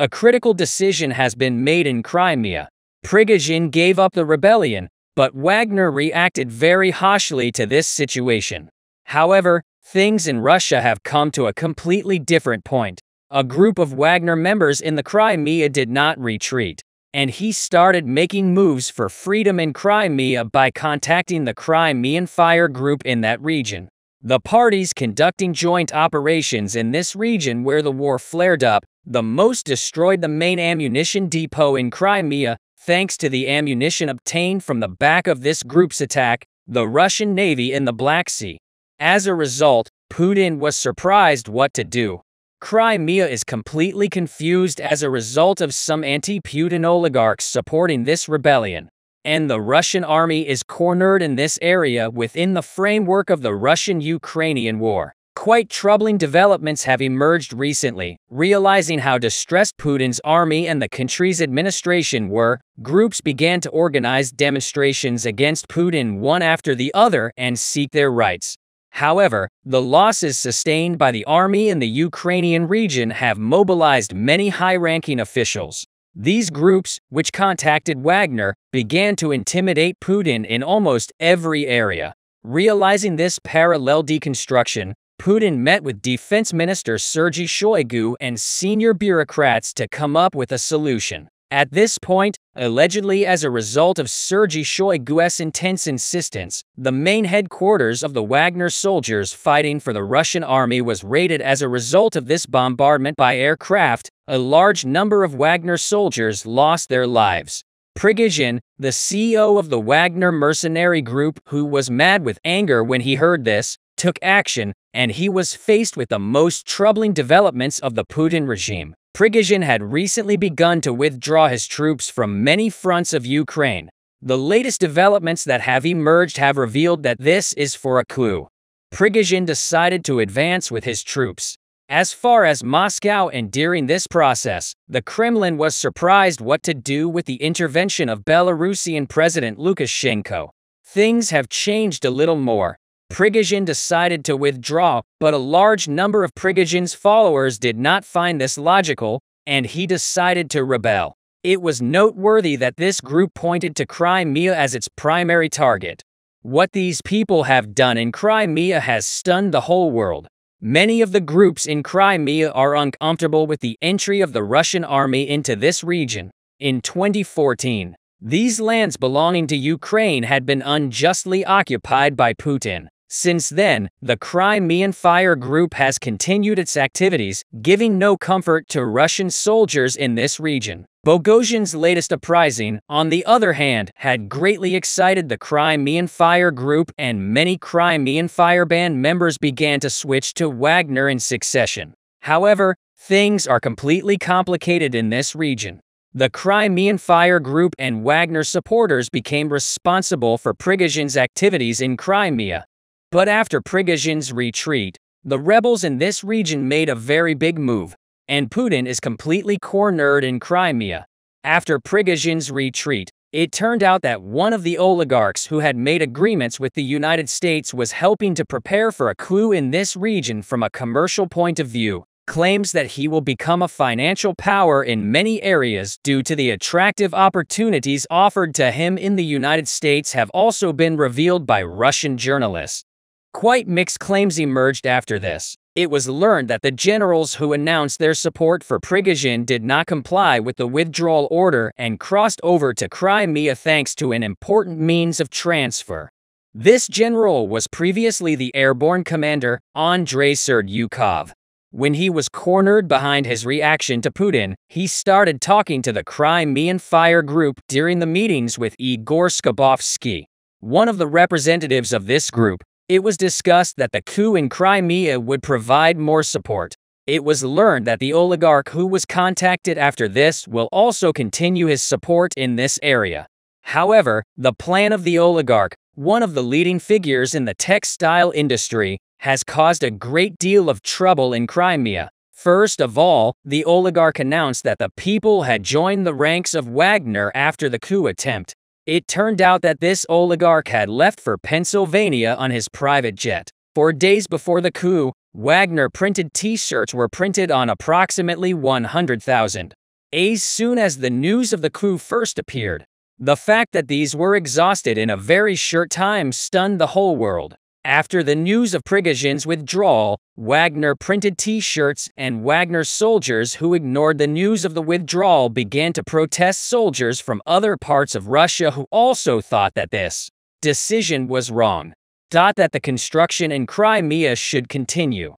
A critical decision has been made in Crimea. Prigozhin gave up the rebellion, but Wagner reacted very harshly to this situation. However, things in Russia have come to a completely different point. A group of Wagner members in the Crimea did not retreat, and he started making moves for freedom in Crimea by contacting the Crimean Fire Group in that region. The parties conducting joint operations in this region where the war flared up the most destroyed the main ammunition depot in Crimea, thanks to the ammunition obtained from the back of this group's attack, the Russian Navy in the Black Sea. As a result, Putin was surprised what to do. Crimea is completely confused as a result of some anti-Putin oligarchs supporting this rebellion, and the Russian army is cornered in this area within the framework of the Russian-Ukrainian war. Quite troubling developments have emerged recently. Realizing how distressed Putin's army and the country's administration were, groups began to organize demonstrations against Putin one after the other and seek their rights. However, the losses sustained by the army in the Ukrainian region have mobilized many high-ranking officials. These groups, which contacted Wagner, began to intimidate Putin in almost every area. Realizing this parallel deconstruction, Putin met with Defense Minister Sergei Shoigu and senior bureaucrats to come up with a solution. At this point, allegedly as a result of Sergei Shoigu's intense insistence, the main headquarters of the Wagner soldiers fighting for the Russian army was raided. As a result of this bombardment by aircraft, a large number of Wagner soldiers lost their lives. Prigozhin, the CEO of the Wagner mercenary group, who was mad with anger when he heard this, took action, and he was faced with the most troubling developments of the Putin regime. Prigozhin had recently begun to withdraw his troops from many fronts of Ukraine. The latest developments that have emerged have revealed that this is for a coup. Prigozhin decided to advance with his troops as far as Moscow, and during this process, the Kremlin was surprised what to do with the intervention of Belarusian President Lukashenko. Things have changed a little more. Prigozhin decided to withdraw, but a large number of Prigozhin's followers did not find this logical, and he decided to rebel. It was noteworthy that this group pointed to Crimea as its primary target. What these people have done in Crimea has stunned the whole world. Many of the groups in Crimea are uncomfortable with the entry of the Russian army into this region. In 2014, these lands belonging to Ukraine had been unjustly occupied by Putin. Since then, the Crimean Fire Group has continued its activities, giving no comfort to Russian soldiers in this region. Prigozhin's latest uprising, on the other hand, had greatly excited the Crimean Fire Group, and many Crimean Fire Band members began to switch to Wagner in succession. However, things are completely complicated in this region. The Crimean Fire Group and Wagner supporters became responsible for Prigozhin's activities in Crimea. But after Prigozhin's retreat, the rebels in this region made a very big move, and Putin is completely cornered in Crimea. After Prigozhin's retreat, it turned out that one of the oligarchs who had made agreements with the United States was helping to prepare for a coup in this region from a commercial point of view, claims that he will become a financial power in many areas due to the attractive opportunities offered to him in the United States have also been revealed by Russian journalists. Quite mixed claims emerged after this. It was learned that the generals who announced their support for Prigozhin did not comply with the withdrawal order and crossed over to Crimea thanks to an important means of transfer. This general was previously the airborne commander, Andrei Serdyukov. When he was cornered behind his reaction to Putin, he started talking to the Crimean Fire Group during the meetings with Igor Skabovsky, one of the representatives of this group. It was discussed that the coup in Crimea would provide more support. It was learned that the oligarch who was contacted after this will also continue his support in this area. However, the plan of the oligarch, one of the leading figures in the textile industry, has caused a great deal of trouble in Crimea. First of all, the oligarch announced that the people had joined the ranks of Wagner after the coup attempt. It turned out that this oligarch had left for Pennsylvania on his private jet. 4 days before the coup, Wagner printed T-shirts were printed on approximately 100,000. As soon as the news of the coup first appeared, the fact that these were exhausted in a very short time stunned the whole world. After the news of Prigozhin's withdrawal, Wagner printed T-shirts, and Wagner soldiers who ignored the news of the withdrawal began to protest soldiers from other parts of Russia who also thought that this decision was wrong. That the construction in Crimea should continue.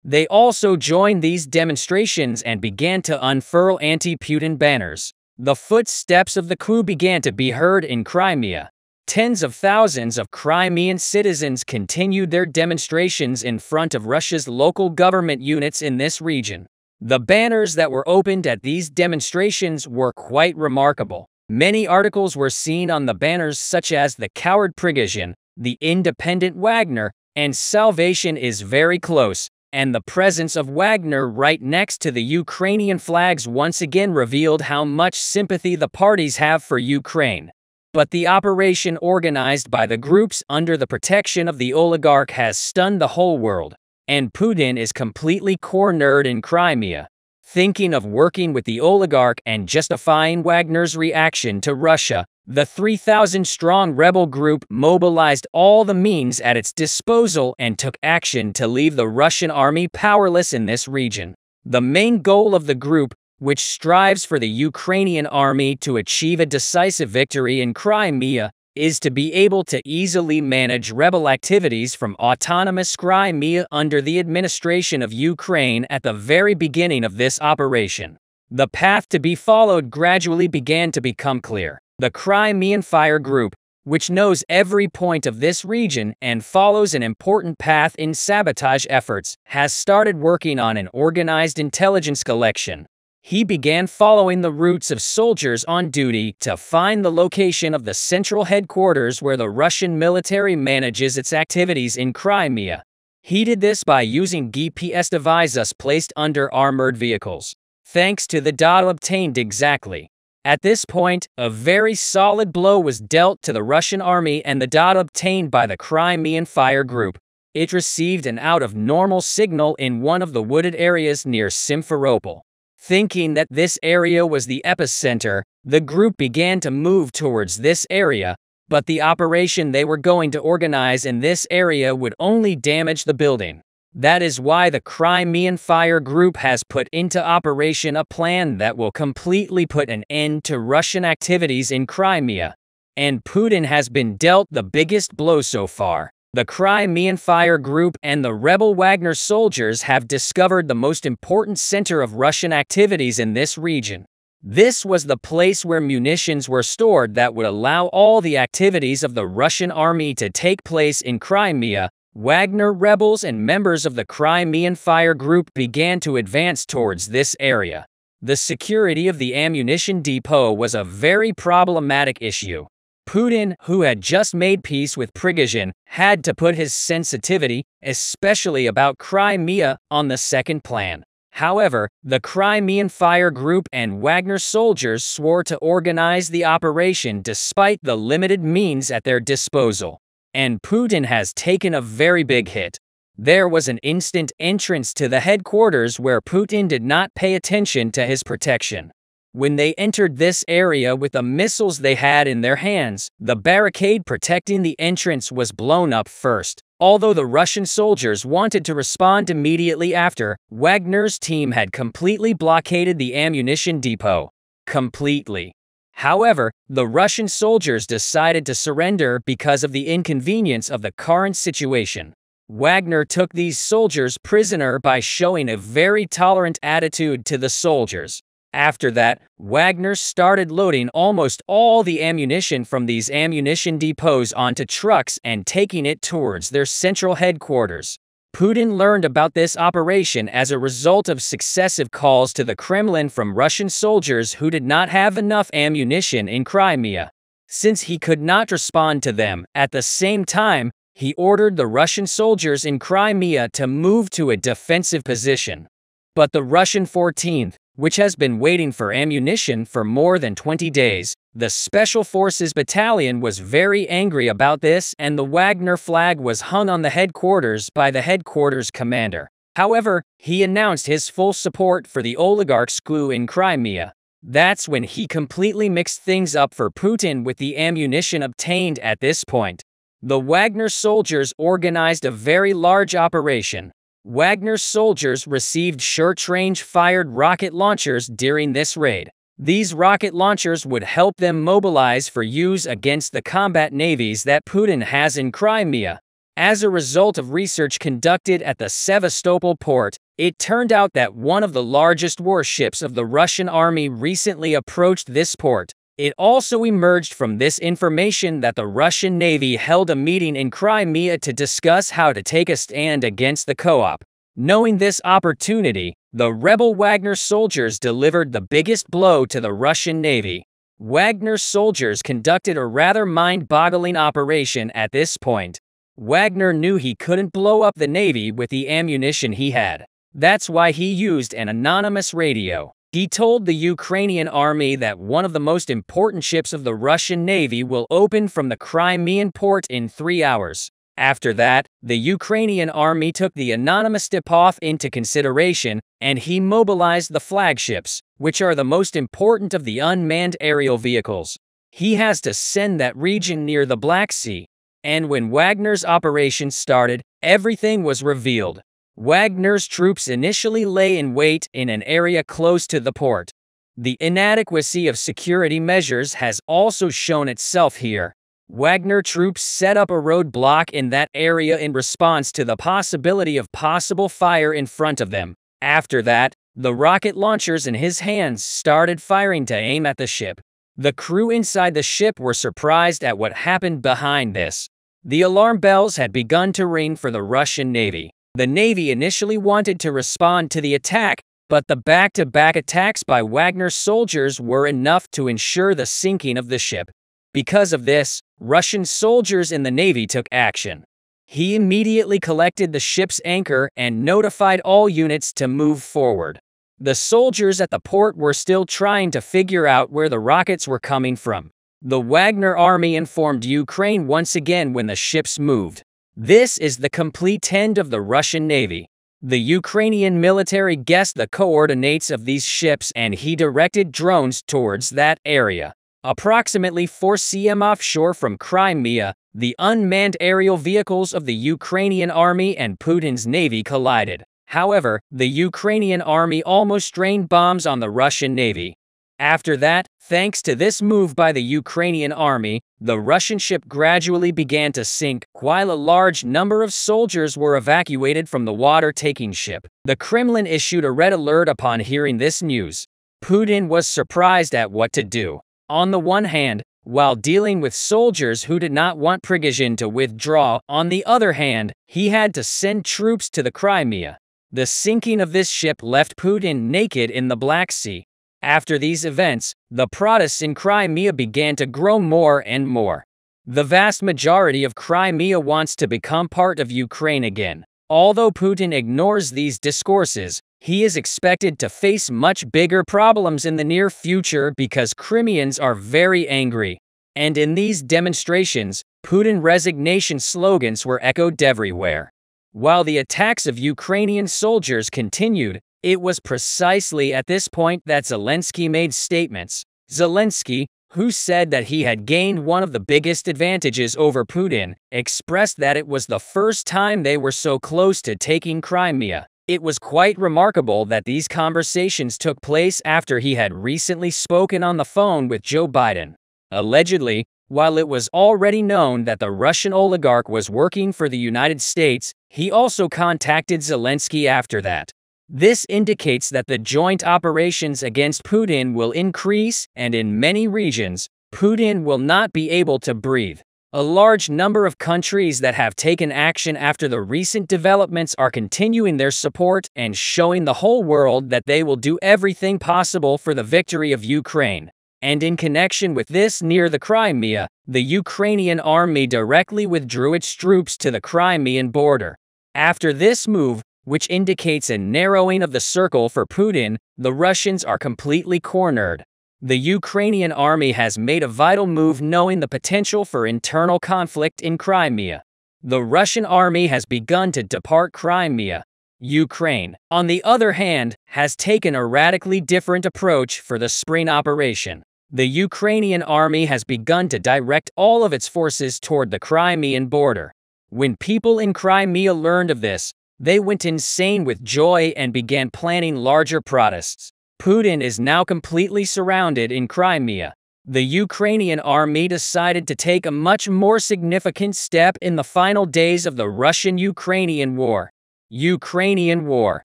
They also joined these demonstrations and began to unfurl anti-Putin banners. The footsteps of the coup began to be heard in Crimea. Tens of thousands of Crimean citizens continued their demonstrations in front of Russia's local government units in this region. The banners that were opened at these demonstrations were quite remarkable. Many articles were seen on the banners such as "The Coward Prigozhin," "The Independent Wagner," and "Salvation is very close," and the presence of Wagner right next to the Ukrainian flags once again revealed how much sympathy the parties have for Ukraine. But the operation organized by the groups under the protection of the oligarch has stunned the whole world, and Putin is completely cornered in Crimea. Thinking of working with the oligarch and justifying Wagner's reaction to Russia, the 3,000-strong rebel group mobilized all the means at its disposal and took action to leave the Russian army powerless in this region. The main goal of the group, which strives for the Ukrainian army to achieve a decisive victory in Crimea, is to be able to easily manage rebel activities from autonomous Crimea under the administration of Ukraine at the very beginning of this operation. The path to be followed gradually began to become clear. The Crimean Fire Group, which knows every point of this region and follows an important path in sabotage efforts, has started working on an organized intelligence collection. He began following the routes of soldiers on duty to find the location of the central headquarters where the Russian military manages its activities in Crimea. He did this by using GPS devices placed under armored vehicles. Thanks to the data obtained exactly at this point, a very solid blow was dealt to the Russian army and the data obtained by the Crimean Fire Group. It received an out-of-normal signal in one of the wooded areas near Simferopol. Thinking that this area was the epicenter, the group began to move towards this area, but the operation they were going to organize in this area would only damage the building. That is why the Crimean Fire Group has put into operation a plan that will completely put an end to Russian activities in Crimea. And Putin has been dealt the biggest blow so far. The Crimean Fire Group and the rebel Wagner soldiers have discovered the most important center of Russian activities in this region. This was the place where munitions were stored that would allow all the activities of the Russian army to take place in Crimea. Wagner rebels and members of the Crimean Fire Group began to advance towards this area. The security of the ammunition depot was a very problematic issue. Putin, who had just made peace with Prigozhin, had to put his sensitivity, especially about Crimea, on the second plan. However, the Crimean Fire Group and Wagner soldiers swore to organize the operation despite the limited means at their disposal. And Putin has taken a very big hit. There was an instant entrance to the headquarters where Putin did not pay attention to his protection. When they entered this area with the missiles they had in their hands, the barricade protecting the entrance was blown up first. Although the Russian soldiers wanted to respond immediately after, Wagner's team had completely blockaded the ammunition depot. Completely. However, the Russian soldiers decided to surrender because of the inconvenience of the current situation. Wagner took these soldiers prisoner by showing a very tolerant attitude to the soldiers. After that, Wagner started loading almost all the ammunition from these ammunition depots onto trucks and taking it towards their central headquarters. Putin learned about this operation as a result of successive calls to the Kremlin from Russian soldiers who did not have enough ammunition in Crimea. Since he could not respond to them, at the same time, he ordered the Russian soldiers in Crimea to move to a defensive position. But the Russian 14th, which has been waiting for ammunition for more than 20 days, the Special Forces Battalion was very angry about this, and the Wagner flag was hung on the headquarters by the headquarters commander. However, he announced his full support for the oligarch's coup in Crimea. That's when he completely mixed things up for Putin with the ammunition obtained at this point. The Wagner soldiers organized a very large operation. Wagner soldiers received short-range fired rocket launchers during this raid. These rocket launchers would help them mobilize for use against the combat navies that Putin has in Crimea. As a result of research conducted at the Sevastopol port, it turned out that one of the largest warships of the Russian army recently approached this port. It also emerged from this information that the Russian Navy held a meeting in Crimea to discuss how to take a stand against the co-op. Knowing this opportunity, the rebel Wagner soldiers delivered the biggest blow to the Russian Navy. Wagner soldiers conducted a rather mind-boggling operation at this point. Wagner knew he couldn't blow up the Navy with the ammunition he had. That's why he used an anonymous radio. He told the Ukrainian army that one of the most important ships of the Russian Navy will open from the Crimean port in 3 hours. After that, the Ukrainian army took the anonymous tip-off into consideration, and he mobilized the flagships, which are the most important of the unmanned aerial vehicles. He has to send that region near the Black Sea. And when Wagner's operation started, everything was revealed. Wagner's troops initially lay in wait in an area close to the port. The inadequacy of security measures has also shown itself here. Wagner troops set up a roadblock in that area in response to the possibility of possible fire in front of them. After that, the rocket launchers in his hands started firing to aim at the ship. The crew inside the ship were surprised at what happened behind this. The alarm bells had begun to ring for the Russian Navy. The Navy initially wanted to respond to the attack, but the back-to-back attacks by Wagner soldiers were enough to ensure the sinking of the ship. Because of this, Russian soldiers in the Navy took action. He immediately collected the ship's anchor and notified all units to move forward. The soldiers at the port were still trying to figure out where the rockets were coming from. The Wagner army informed Ukraine once again when the ships moved. This is the complete end of the Russian Navy. The Ukrainian military guessed the coordinates of these ships and he directed drones towards that area. Approximately 4 km offshore from Crimea, the unmanned aerial vehicles of the Ukrainian army and Putin's navy collided. However, the Ukrainian army almost rained bombs on the Russian navy. After that, thanks to this move by the Ukrainian army, the Russian ship gradually began to sink, while a large number of soldiers were evacuated from the water-taking ship. The Kremlin issued a red alert upon hearing this news. Putin was surprised at what to do. On the one hand, while dealing with soldiers who did not want Prigozhin to withdraw, on the other hand, he had to send troops to the Crimea. The sinking of this ship left Putin naked in the Black Sea. After these events, the protests in Crimea began to grow more and more. The vast majority of Crimea wants to become part of Ukraine again. Although Putin ignores these discourses, he is expected to face much bigger problems in the near future because Crimeans are very angry. And in these demonstrations, Putin resignation slogans were echoed everywhere. While the attacks of Ukrainian soldiers continued, it was precisely at this point that Zelensky made statements. Zelensky, who said that he had gained one of the biggest advantages over Putin, expressed that it was the first time they were so close to taking Crimea. It was quite remarkable that these conversations took place after he had recently spoken on the phone with Joe Biden. Allegedly, while it was already known that the Russian oligarch was working for the United States, he also contacted Zelensky after that. This indicates that the joint operations against Putin will increase, and in many regions, Putin will not be able to breathe. A large number of countries that have taken action after the recent developments are continuing their support and showing the whole world that they will do everything possible for the victory of Ukraine. And in connection with this, near the Crimea, the Ukrainian army directly withdrew its troops to the Crimean border. After this move, which indicates a narrowing of the circle for Putin, the Russians are completely cornered. The Ukrainian army has made a vital move knowing the potential for internal conflict in Crimea. The Russian army has begun to depart Crimea. Ukraine, on the other hand, has taken a radically different approach for the spring operation. The Ukrainian army has begun to direct all of its forces toward the Crimean border. When people in Crimea learned of this, they went insane with joy and began planning larger protests. Putin is now completely surrounded in Crimea. The Ukrainian army decided to take a much more significant step in the final days of the Russian-Ukrainian war. Ukrainian War.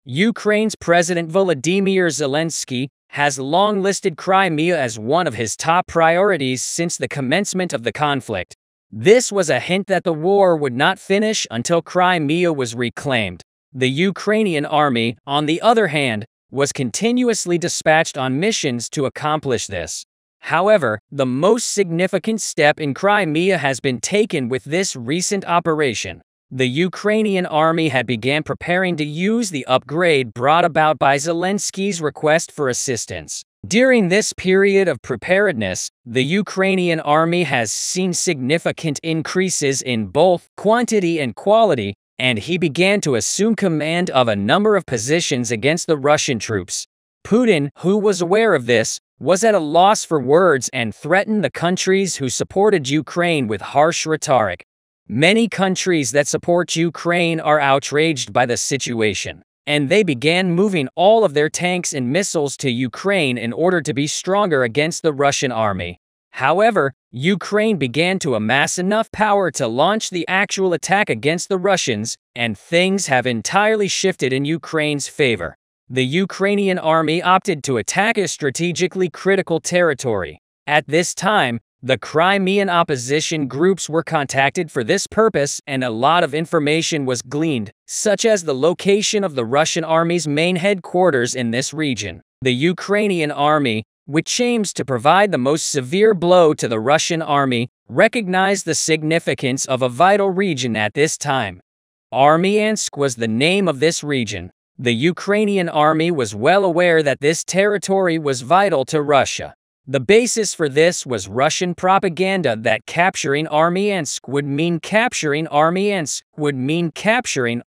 Ukraine's President Volodymyr Zelensky has long listed Crimea as one of his top priorities since the commencement of the conflict. This was a hint that the war would not finish until Crimea was reclaimed. The Ukrainian army, on the other hand, was continuously dispatched on missions to accomplish this. However, the most significant step in Crimea has been taken with this recent operation. The Ukrainian army had begun preparing to use the upgrade brought about by Zelensky's request for assistance. During this period of preparedness, the Ukrainian army has seen significant increases in both quantity and quality, and he began to assume command of a number of positions against the Russian troops. Putin, who was aware of this, was at a loss for words and threatened the countries who supported Ukraine with harsh rhetoric. Many countries that support Ukraine are outraged by the situation, and they began moving all of their tanks and missiles to Ukraine in order to be stronger against the Russian army. However, Ukraine began to amass enough power to launch the actual attack against the Russians, and things have entirely shifted in Ukraine's favor. The Ukrainian army opted to attack a strategically critical territory. At this time, the Crimean opposition groups were contacted for this purpose, and a lot of information was gleaned, such as the location of the Russian army's main headquarters in this region. The Ukrainian army, which aims to provide the most severe blow to the Russian army, recognized the significance of a vital region at this time. Armyansk was the name of this region. The Ukrainian army was well aware that this territory was vital to Russia. The basis for this was Russian propaganda that capturing Armyansk would mean capturing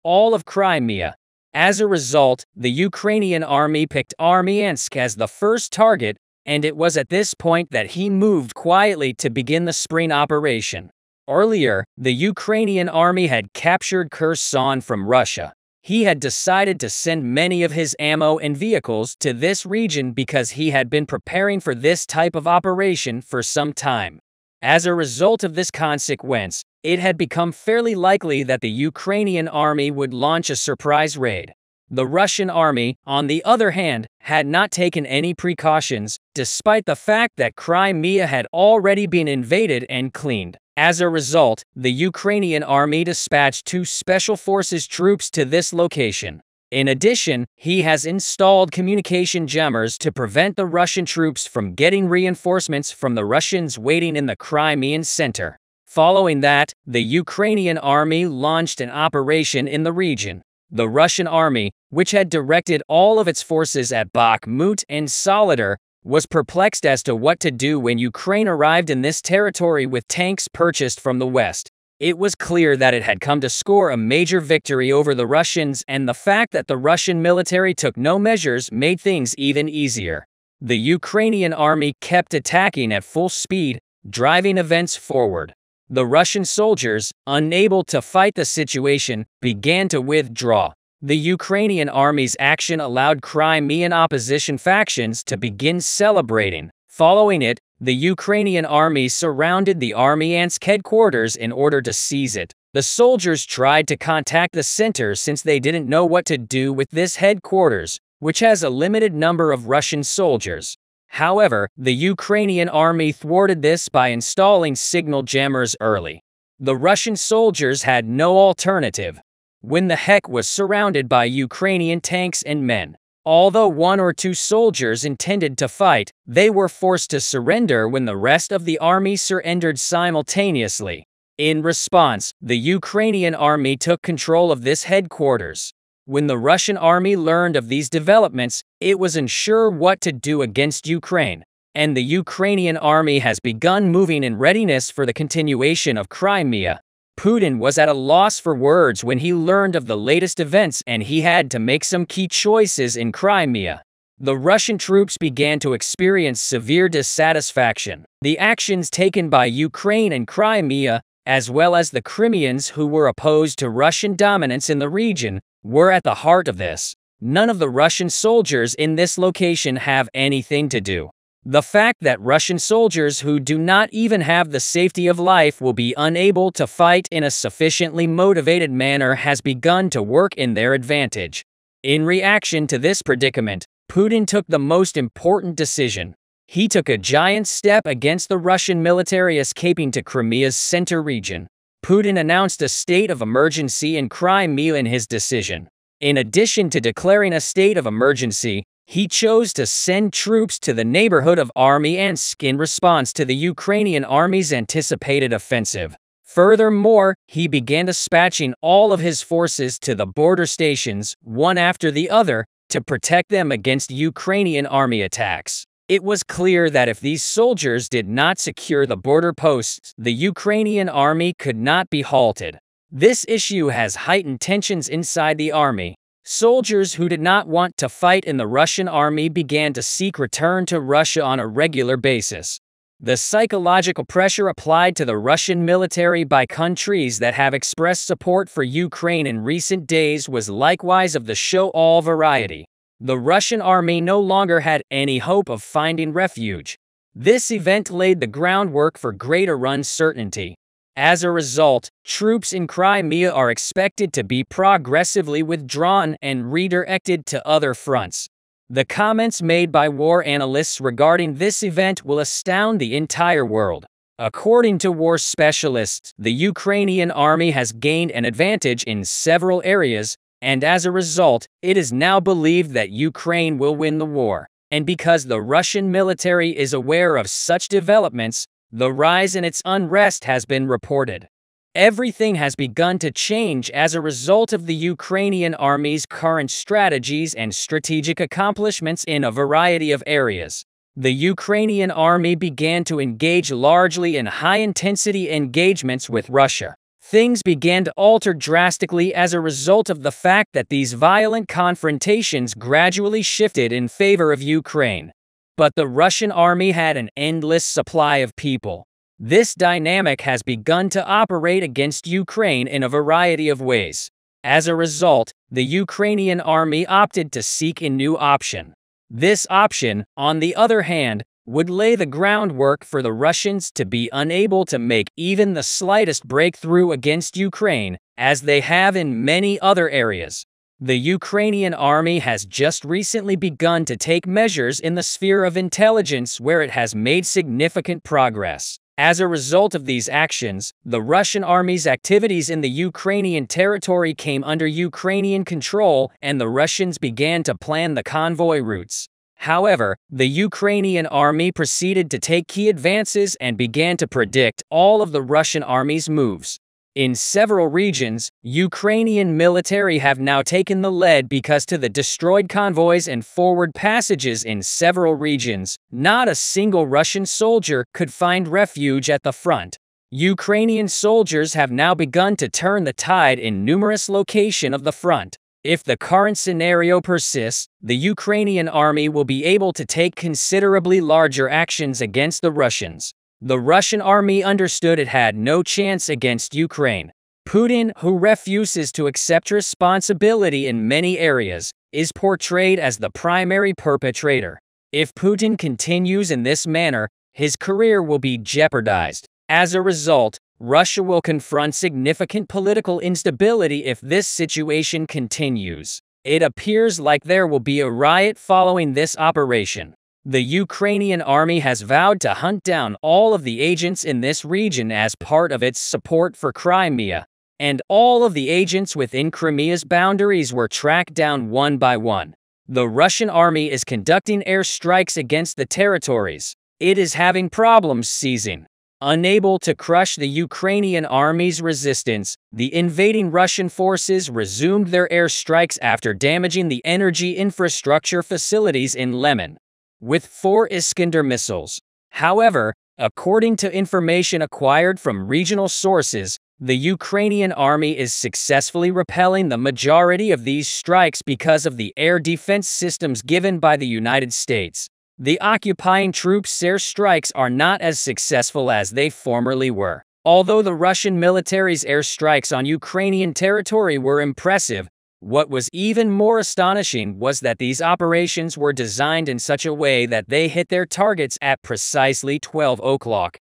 all of Crimea. As a result, the Ukrainian army picked Armyansk as the first target, and it was at this point that he moved quietly to begin the spring operation. Earlier, the Ukrainian army had captured Kherson from Russia. He had decided to send many of his ammo and vehicles to this region because he had been preparing for this type of operation for some time. As a result of this consequence, it had become fairly likely that the Ukrainian army would launch a surprise raid. The Russian army, on the other hand, had not taken any precautions, despite the fact that Crimea had already been invaded and cleaned. As a result, the Ukrainian army dispatched 2 special forces troops to this location. In addition, he has installed communication jammers to prevent the Russian troops from getting reinforcements from the Russians waiting in the Crimean center. Following that, the Ukrainian army launched an operation in the region. The Russian army, which had directed all of its forces at Bakhmut and Soledar, was perplexed as to what to do when Ukraine arrived in this territory with tanks purchased from the West. It was clear that it had come to score a major victory over the Russians, and the fact that the Russian military took no measures made things even easier. The Ukrainian army kept attacking at full speed, driving events forward. The Russian soldiers, unable to fight the situation, began to withdraw. The Ukrainian army's action allowed Crimean opposition factions to begin celebrating. Following it, the Ukrainian army surrounded the Armyansk headquarters in order to seize it. The soldiers tried to contact the center since they didn't know what to do with this headquarters, which has a limited number of Russian soldiers. However, the Ukrainian army thwarted this by installing signal jammers early. The Russian soldiers had no alternative. When the HEK was surrounded by Ukrainian tanks and men, although 1 or 2 soldiers intended to fight, they were forced to surrender when the rest of the army surrendered simultaneously. In response, the Ukrainian army took control of this headquarters. When the Russian army learned of these developments, it was unsure what to do against Ukraine, and the Ukrainian army has begun moving in readiness for the continuation of Crimea. Putin was at a loss for words when he learned of the latest events, and he had to make some key choices in Crimea. The Russian troops began to experience severe dissatisfaction. The actions taken by Ukraine and Crimea, as well as the Crimeans who were opposed to Russian dominance in the region, were at the heart of this. None of the Russian soldiers in this location have anything to do. The fact that Russian soldiers who do not even have the safety of life will be unable to fight in a sufficiently motivated manner has begun to work in their advantage. In reaction to this predicament, Putin took the most important decision. He took a giant step against the Russian military escaping to Crimea's center region. Putin announced a state of emergency in Crimea in his decision. In addition to declaring a state of emergency, he chose to send troops to the neighborhood of Armyansk in response to the Ukrainian army's anticipated offensive. Furthermore, he began dispatching all of his forces to the border stations, one after the other, to protect them against Ukrainian army attacks. It was clear that if these soldiers did not secure the border posts, the Ukrainian army could not be halted. This issue has heightened tensions inside the army. Soldiers who did not want to fight in the Russian army began to seek return to Russia on a regular basis. The psychological pressure applied to the Russian military by countries that have expressed support for Ukraine in recent days was likewise of the show-all variety. The Russian army no longer had any hope of finding refuge. This event laid the groundwork for greater uncertainty. As a result, troops in Crimea are expected to be progressively withdrawn and redirected to other fronts. The comments made by war analysts regarding this event will astound the entire world. According to war specialists, the Ukrainian army has gained an advantage in several areas, and as a result, it is now believed that Ukraine will win the war. And because the Russian military is aware of such developments, the rise in its unrest has been reported. Everything has begun to change as a result of the Ukrainian army's current strategies and strategic accomplishments in a variety of areas. The Ukrainian army began to engage largely in high-intensity engagements with Russia. Things began to alter drastically as a result of the fact that these violent confrontations gradually shifted in favor of Ukraine. But the Russian army had an endless supply of people. This dynamic has begun to operate against Ukraine in a variety of ways. As a result, the Ukrainian army opted to seek a new option. This option, on the other hand, would lay the groundwork for the Russians to be unable to make even the slightest breakthrough against Ukraine, as they have in many other areas. The Ukrainian army has just recently begun to take measures in the sphere of intelligence where it has made significant progress. As a result of these actions, the Russian army's activities in the Ukrainian territory came under Ukrainian control, and the Russians began to plan the convoy routes. However, the Ukrainian army proceeded to take key advances and began to predict all of the Russian army's moves. In several regions, Ukrainian military have now taken the lead because to the destroyed convoys and forward passages in several regions, not a single Russian soldier could find refuge at the front. Ukrainian soldiers have now begun to turn the tide in numerous locations of the front. If the current scenario persists, the Ukrainian army will be able to take considerably larger actions against the Russians. The Russian army understood it had no chance against Ukraine. Putin, who refuses to accept responsibility in many areas, is portrayed as the primary perpetrator. If Putin continues in this manner, his career will be jeopardized. As a result, Russia will confront significant political instability if this situation continues. It appears like there will be a riot following this operation. The Ukrainian army has vowed to hunt down all of the agents in this region as part of its support for Crimea, and all of the agents within Crimea's boundaries were tracked down one by one. The Russian army is conducting airstrikes against the territories. It is having problems seizing. Unable to crush the Ukrainian army's resistance, the invading Russian forces resumed their airstrikes after damaging the energy infrastructure facilities in Lemon with 4 Iskander missiles. However, according to information acquired from regional sources, The Ukrainian army is successfully repelling the majority of these strikes because of the air defense systems given by the United States. The occupying troops' air strikes are not as successful as they formerly were. Although the Russian military's air strikes on Ukrainian territory were impressive, what was even more astonishing was that these operations were designed in such a way that they hit their targets at precisely 12 o'clock.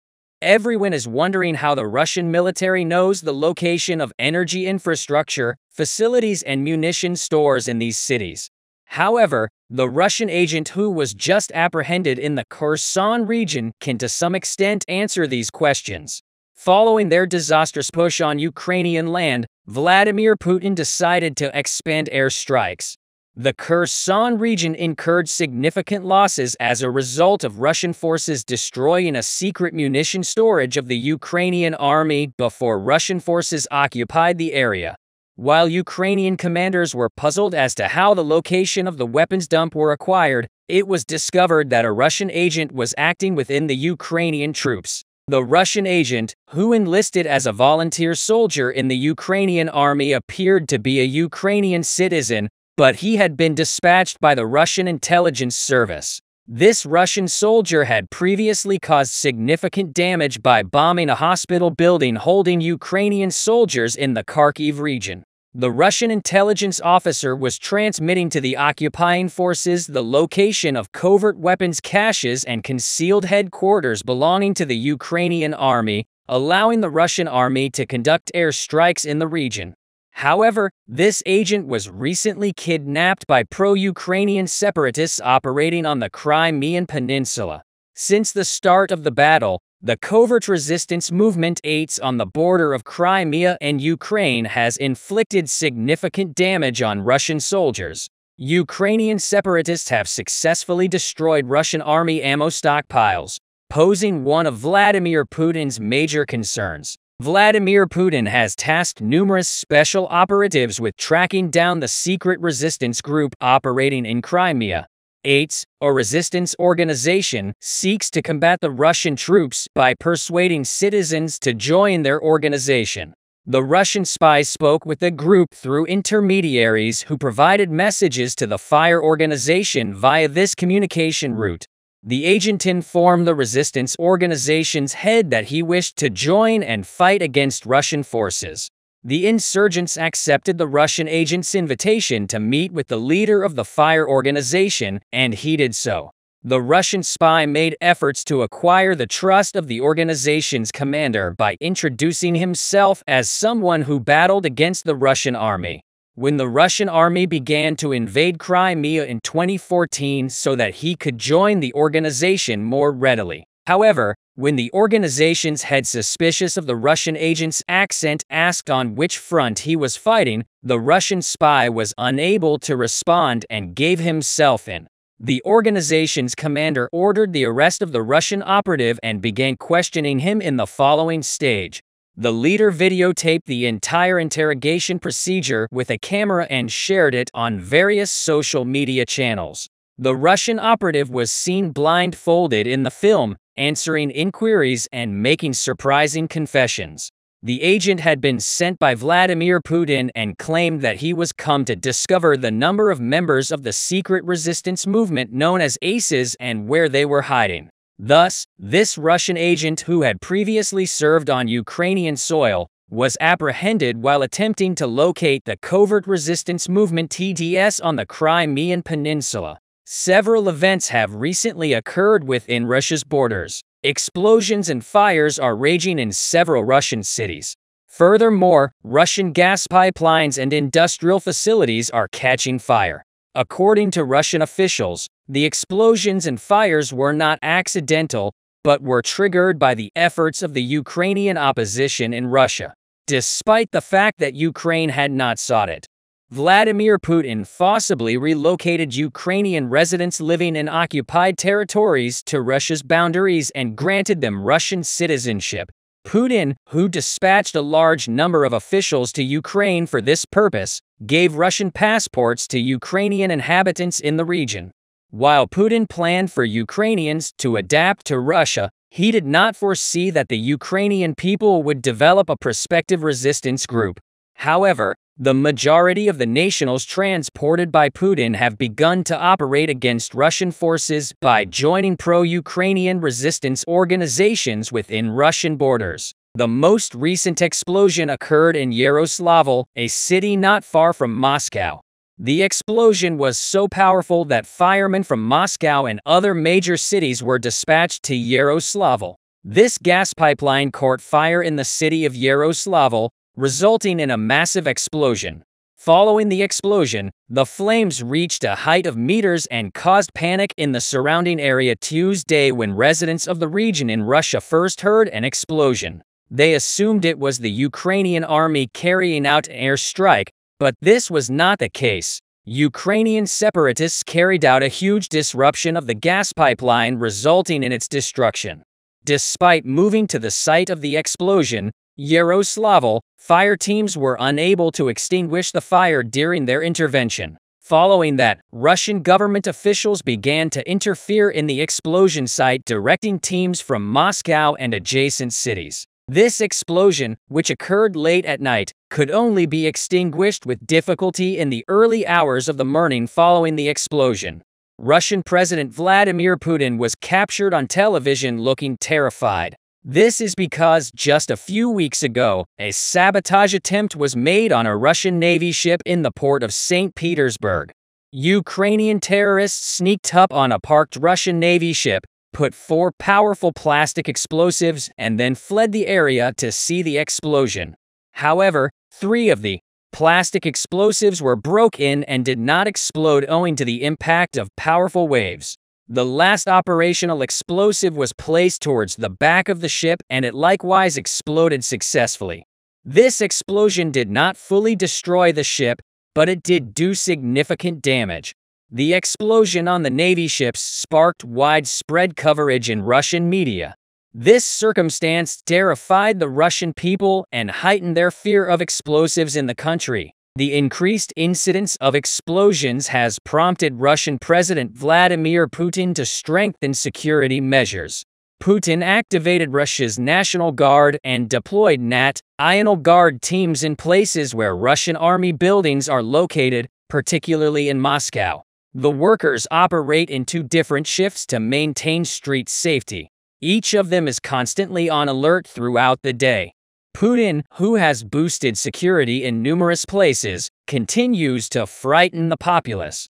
Everyone is wondering how the Russian military knows the location of energy infrastructure, facilities, and munition stores in these cities. However, the Russian agent who was just apprehended in the Kherson region can to some extent answer these questions. Following their disastrous push on Ukrainian land, Vladimir Putin decided to expand airstrikes. The Kherson region incurred significant losses as a result of Russian forces destroying a secret munition storage of the Ukrainian army before Russian forces occupied the area. While Ukrainian commanders were puzzled as to how the location of the weapons dump were acquired, it was discovered that a Russian agent was acting within the Ukrainian troops. The Russian agent, who enlisted as a volunteer soldier in the Ukrainian army, appeared to be a Ukrainian citizen, but he had been dispatched by the Russian intelligence service. This Russian soldier had previously caused significant damage by bombing a hospital building holding Ukrainian soldiers in the Kharkiv region. The Russian intelligence officer was transmitting to the occupying forces the location of covert weapons caches and concealed headquarters belonging to the Ukrainian army, allowing the Russian army to conduct airstrikes in the region. However, this agent was recently kidnapped by pro-Ukrainian separatists operating on the Crimean Peninsula. Since the start of the battle, the covert resistance movement aids on the border of Crimea and Ukraine has inflicted significant damage on Russian soldiers. Ukrainian separatists have successfully destroyed Russian army ammo stockpiles, posing one of Vladimir Putin's major concerns. Vladimir Putin has tasked numerous special operatives with tracking down the secret resistance group operating in Crimea. AIDS, a resistance organization, seeks to combat the Russian troops by persuading citizens to join their organization. The Russian spies spoke with the group through intermediaries who provided messages to the fire organization via this communication route. The agent informed the resistance organization's head that he wished to join and fight against Russian forces. The insurgents accepted the Russian agent's invitation to meet with the leader of the fire organization, and he did so. The Russian spy made efforts to acquire the trust of the organization's commander by introducing himself as someone who battled against the Russian army. When the Russian army began to invade Crimea in 2014 so that he could join the organization more readily. However, when the organization's head, suspicious of the Russian agent's accent, asked on which front he was fighting, the Russian spy was unable to respond and gave himself in. The organization's commander ordered the arrest of the Russian operative and began questioning him in the following stage. The leader videotaped the entire interrogation procedure with a camera and shared it on various social media channels. The Russian operative was seen blindfolded in the film, answering inquiries and making surprising confessions. The agent had been sent by Vladimir Putin and claimed that he was come to discover the number of members of the secret resistance movement known as ACEs and where they were hiding. Thus, this Russian agent, who had previously served on Ukrainian soil, was apprehended while attempting to locate the covert resistance movement TDS on the Crimean Peninsula. Several events have recently occurred within Russia's borders. Explosions and fires are raging in several Russian cities. Furthermore, Russian gas pipelines and industrial facilities are catching fire. According to Russian officials, the explosions and fires were not accidental, but were triggered by the efforts of the Ukrainian opposition in Russia, despite the fact that Ukraine had not sought it. Vladimir Putin forcibly relocated Ukrainian residents living in occupied territories to Russia's boundaries and granted them Russian citizenship. Putin, who dispatched a large number of officials to Ukraine for this purpose, gave Russian passports to Ukrainian inhabitants in the region. While Putin planned for Ukrainians to adapt to Russia, He did not foresee that the Ukrainian people would develop a prospective resistance group. However, the majority of the nationals transported by Putin have begun to operate against Russian forces by joining pro-Ukrainian resistance organizations within Russian borders. The most recent explosion occurred in Yaroslavl, a city not far from Moscow. The explosion was so powerful that firemen from Moscow and other major cities were dispatched to Yaroslavl. This gas pipeline caught fire in the city of Yaroslavl, resulting in a massive explosion. Following the explosion, the flames reached a height of meters and caused panic in the surrounding area Tuesday when residents of the region in Russia first heard an explosion. They assumed it was the Ukrainian army carrying out an airstrike, but this was not the case. Ukrainian separatists carried out a huge disruption of the gas pipeline, resulting in its destruction. Despite moving to the site of the explosion, Yaroslavl, fire teams were unable to extinguish the fire during their intervention. Following that, Russian government officials began to interfere in the explosion site, directing teams from Moscow and adjacent cities. This explosion, which occurred late at night, could only be extinguished with difficulty in the early hours of the morning following the explosion. Russian President Vladimir Putin was captured on television looking terrified. This is because just a few weeks ago, a sabotage attempt was made on a Russian Navy ship in the port of St. Petersburg. Ukrainian terrorists sneaked up on a parked Russian Navy ship, put 4 powerful plastic explosives, and then fled the area to see the explosion. However, 3 of the plastic explosives were broken and did not explode owing to the impact of powerful waves. The last operational explosive was placed towards the back of the ship, and it likewise exploded successfully. This explosion did not fully destroy the ship, but it did do significant damage. The explosion on the Navy ships sparked widespread coverage in Russian media. This circumstance terrified the Russian people and heightened their fear of explosives in the country. The increased incidence of explosions has prompted Russian President Vladimir Putin to strengthen security measures. Putin activated Russia's National Guard and deployed National Guard teams in places where Russian army buildings are located, particularly in Moscow. The workers operate in 2 different shifts to maintain street safety. Each of them is constantly on alert throughout the day. Putin, who has boosted security in numerous places, continues to frighten the populace.